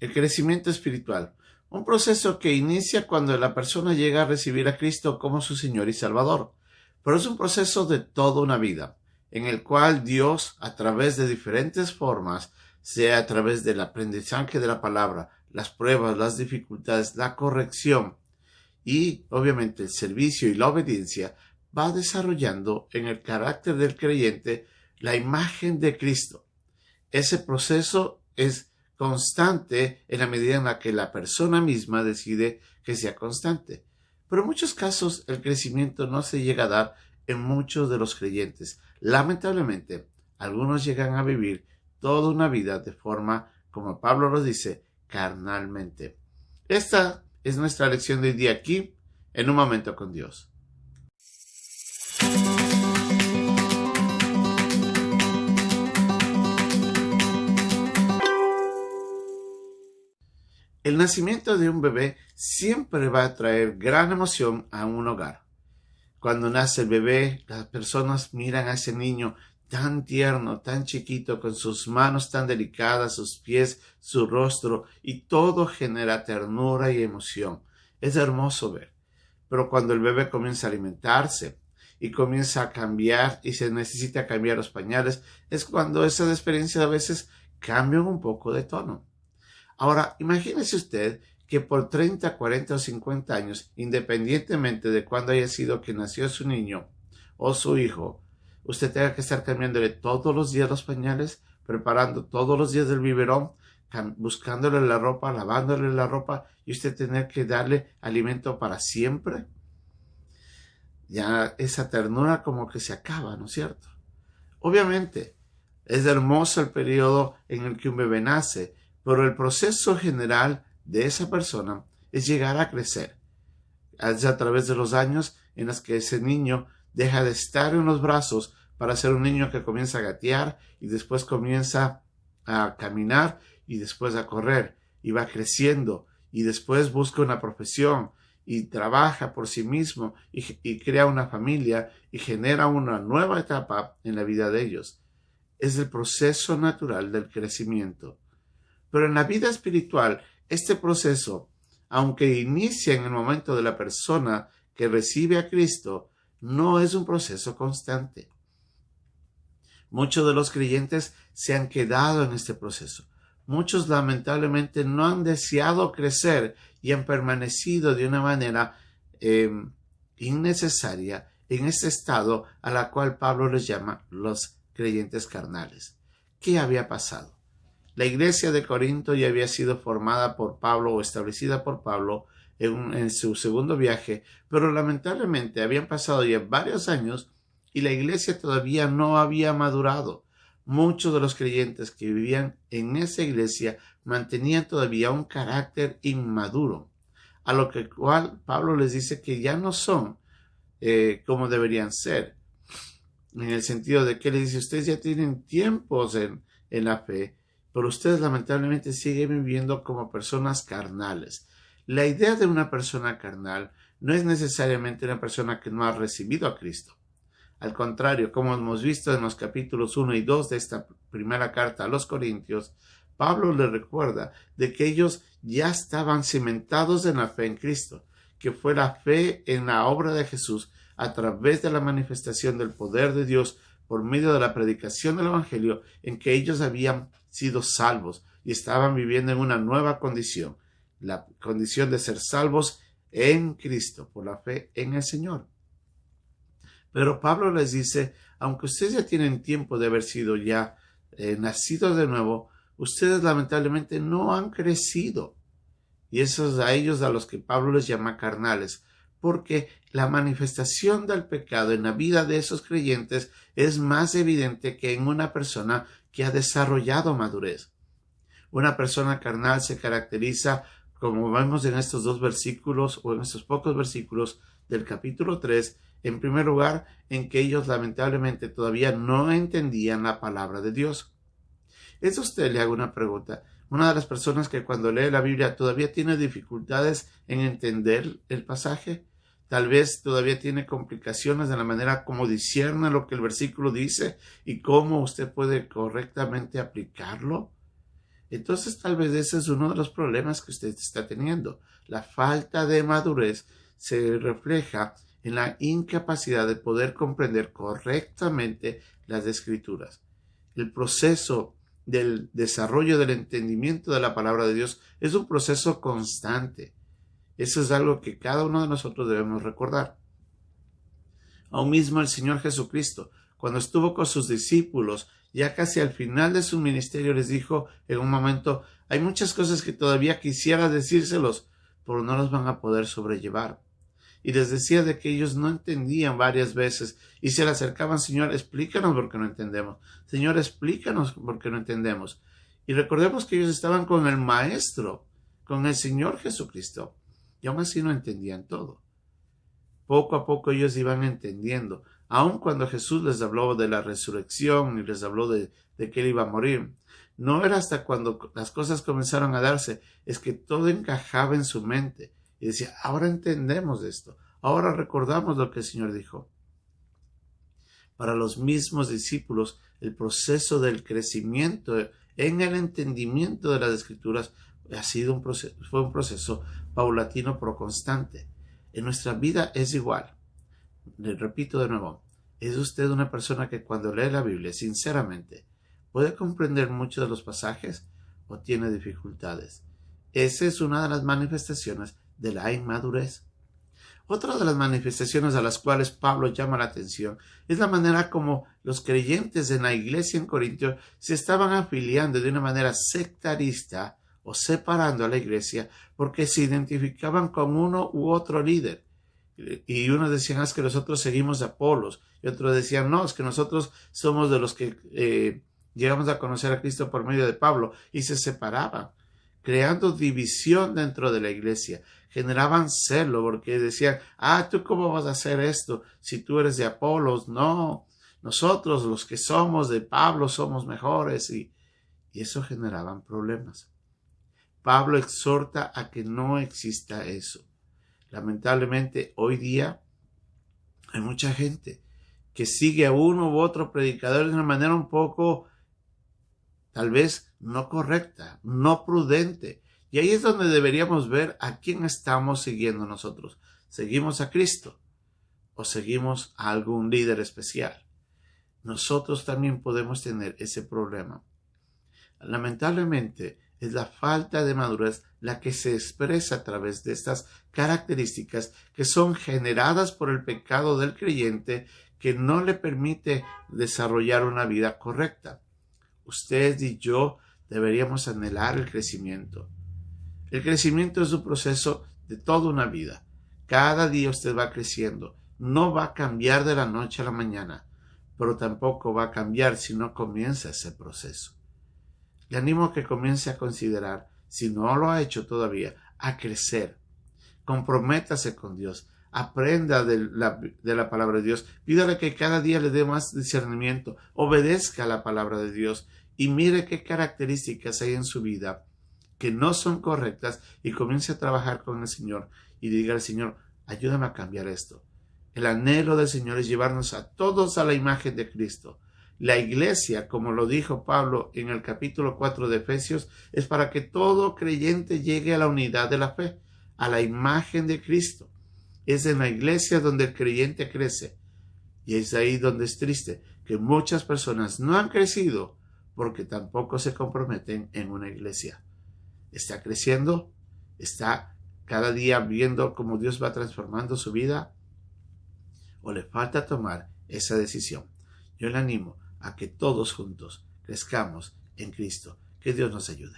El crecimiento espiritual. Un proceso que inicia cuando la persona llega a recibir a Cristo como su Señor y Salvador. Pero es un proceso de toda una vida, en el cual Dios, a través de diferentes formas, sea a través del aprendizaje de la palabra, las pruebas, las dificultades, la corrección y, obviamente, el servicio y la obediencia, va desarrollando en el carácter del creyente la imagen de Cristo. Ese proceso es constante en la medida en la que la persona misma decide que sea constante. Pero en muchos casos el crecimiento no se llega a dar en muchos de los creyentes. Lamentablemente, algunos llegan a vivir toda una vida de forma, como Pablo lo dice, carnalmente. Esta es nuestra lección de hoy día aquí, en Un Momento con Dios. El nacimiento de un bebé siempre va a traer gran emoción a un hogar. Cuando nace el bebé, las personas miran a ese niño tan tierno, tan chiquito, con sus manos tan delicadas, sus pies, su rostro, y todo genera ternura y emoción. Es hermoso ver. Pero cuando el bebé comienza a alimentarse y comienza a cambiar y se necesita cambiar los pañales, es cuando esas experiencias a veces cambian un poco de tono. Ahora, imagínese usted que por 30, 40 o 50 años, independientemente de cuándo haya sido que nació su niño o su hijo, usted tenga que estar cambiándole todos los días los pañales, preparando todos los días el biberón, buscándole la ropa, lavándole la ropa, y usted tener que darle alimento para siempre. Ya esa ternura como que se acaba, ¿no es cierto? Obviamente, es hermoso el periodo en el que un bebé nace, pero el proceso general de esa persona es llegar a crecer. Es a través de los años en los que ese niño deja de estar en los brazos para ser un niño que comienza a gatear y después comienza a caminar y después a correr y va creciendo y después busca una profesión y trabaja por sí mismo y crea una familia y genera una nueva etapa en la vida de ellos. Es el proceso natural del crecimiento. Pero en la vida espiritual, este proceso, aunque inicia en el momento de la persona que recibe a Cristo, no es un proceso constante. Muchos de los creyentes se han quedado en este proceso. Muchos lamentablemente no han deseado crecer y han permanecido de una manera innecesaria en este estado a la cual Pablo les llama los creyentes carnales. ¿Qué había pasado? La iglesia de Corinto ya había sido formada por Pablo o establecida por Pablo en su segundo viaje, pero lamentablemente habían pasado ya varios años y la iglesia todavía no había madurado. Muchos de los creyentes que vivían en esa iglesia mantenían todavía un carácter inmaduro, a lo que cual Pablo les dice que ya no son como deberían ser, en el sentido de que les dice, ustedes ya tienen tiempos en la fe, pero ustedes lamentablemente siguen viviendo como personas carnales. La idea de una persona carnal no es necesariamente una persona que no ha recibido a Cristo. Al contrario, como hemos visto en los capítulos 1 y 2 de esta primera carta a los Corintios, Pablo les recuerda de que ellos ya estaban cimentados en la fe en Cristo, que fue la fe en la obra de Jesús a través de la manifestación del poder de Dios por medio de la predicación del Evangelio, en que ellos habían sido salvos y estaban viviendo en una nueva condición, la condición de ser salvos en Cristo por la fe en el Señor. Pero Pablo les dice, aunque ustedes ya tienen tiempo de haber sido ya nacidos de nuevo, ustedes lamentablemente no han crecido. Y eso es a ellos a los que Pablo les llama carnales, porque la manifestación del pecado en la vida de esos creyentes es más evidente que en una persona que ha desarrollado madurez. Una persona carnal se caracteriza, como vemos en estos dos versículos o en estos pocos versículos del capítulo 3, en primer lugar, en que ellos lamentablemente todavía no entendían la palabra de Dios. ¿Es usted, le hago una pregunta, una de las personas que cuando lee la Biblia todavía tiene dificultades en entender el pasaje? Tal vez todavía tiene complicaciones en la manera como discierne lo que el versículo dice y cómo usted puede correctamente aplicarlo. Entonces tal vez ese es uno de los problemas que usted está teniendo. La falta de madurez se refleja en la incapacidad de poder comprender correctamente las Escrituras. El proceso del desarrollo del entendimiento de la palabra de Dios es un proceso constante. Eso es algo que cada uno de nosotros debemos recordar. Aún mismo el Señor Jesucristo, cuando estuvo con sus discípulos, ya casi al final de su ministerio, les dijo en un momento: hay muchas cosas que todavía quisiera decírselos, pero no los van a poder sobrellevar. Y les decía de que ellos no entendían varias veces y se le acercaban: Señor, explícanos porque no entendemos. Señor, explícanos porque no entendemos. Y recordemos que ellos estaban con el Maestro, con el Señor Jesucristo, y aún así no entendían todo. Poco a poco ellos iban entendiendo, aun cuando Jesús les habló de la resurrección y les habló de que Él iba a morir. No era hasta cuando las cosas comenzaron a darse, es que todo encajaba en su mente. Y decía: ahora entendemos esto, ahora recordamos lo que el Señor dijo. Para los mismos discípulos, el proceso del crecimiento en el entendimiento de las Escrituras fue un proceso paulatino pero constante. En nuestra vida es igual. Le repito de nuevo, ¿es usted una persona que cuando lee la Biblia sinceramente puede comprender muchos de los pasajes o tiene dificultades? Esa es una de las manifestaciones de la inmadurez. Otra de las manifestaciones a las cuales Pablo llama la atención es la manera como los creyentes en la iglesia en Corintio se estaban afiliando de una manera sectarista o separando a la iglesia porque se identificaban con uno u otro líder. Y unos decían: es que nosotros seguimos a Apolos, y otros decían: no, es que nosotros somos de los que llegamos a conocer a Cristo por medio de Pablo, y se separaban, creando división dentro de la iglesia. Generaban celo porque decían: ¿tú cómo vas a hacer esto si tú eres de Apolos? No, nosotros los que somos de Pablo somos mejores, y eso generaban problemas. Pablo exhorta a que no exista eso. Lamentablemente, hoy día hay mucha gente que sigue a uno u otro predicador de una manera un poco, tal vez, no correcta, no prudente. Y ahí es donde deberíamos ver a quién estamos siguiendo nosotros. ¿Seguimos a Cristo o seguimos a algún líder especial? Nosotros también podemos tener ese problema. Lamentablemente, es la falta de madurez la que se expresa a través de estas características que son generadas por el pecado del creyente, que no le permite desarrollar una vida correcta. Usted y yo deberíamos anhelar el crecimiento. El crecimiento es un proceso de toda una vida. Cada día usted va creciendo. No va a cambiar de la noche a la mañana, pero tampoco va a cambiar si no comienza ese proceso. Le animo a que comience a considerar, si no lo ha hecho todavía, a crecer. Comprométase con Dios. Aprenda de la palabra de Dios. Pídale que cada día le dé más discernimiento. Obedezca a la palabra de Dios y mire qué características hay en su vida que no son correctas, y comience a trabajar con el Señor y diga al Señor: ayúdame a cambiar esto. El anhelo del Señor es llevarnos a todos a la imagen de Cristo. La iglesia, como lo dijo Pablo en el capítulo 4 de Efesios, es para que todo creyente llegue a la unidad de la fe, a la imagen de Cristo. Es en la iglesia donde el creyente crece. Y es ahí donde es triste que muchas personas no han crecido porque tampoco se comprometen en una iglesia. ¿Está creciendo? ¿Está cada día viendo cómo Dios va transformando su vida? ¿O le falta tomar esa decisión? Yo le animo a que todos juntos crezcamos en Cristo. Que Dios nos ayude.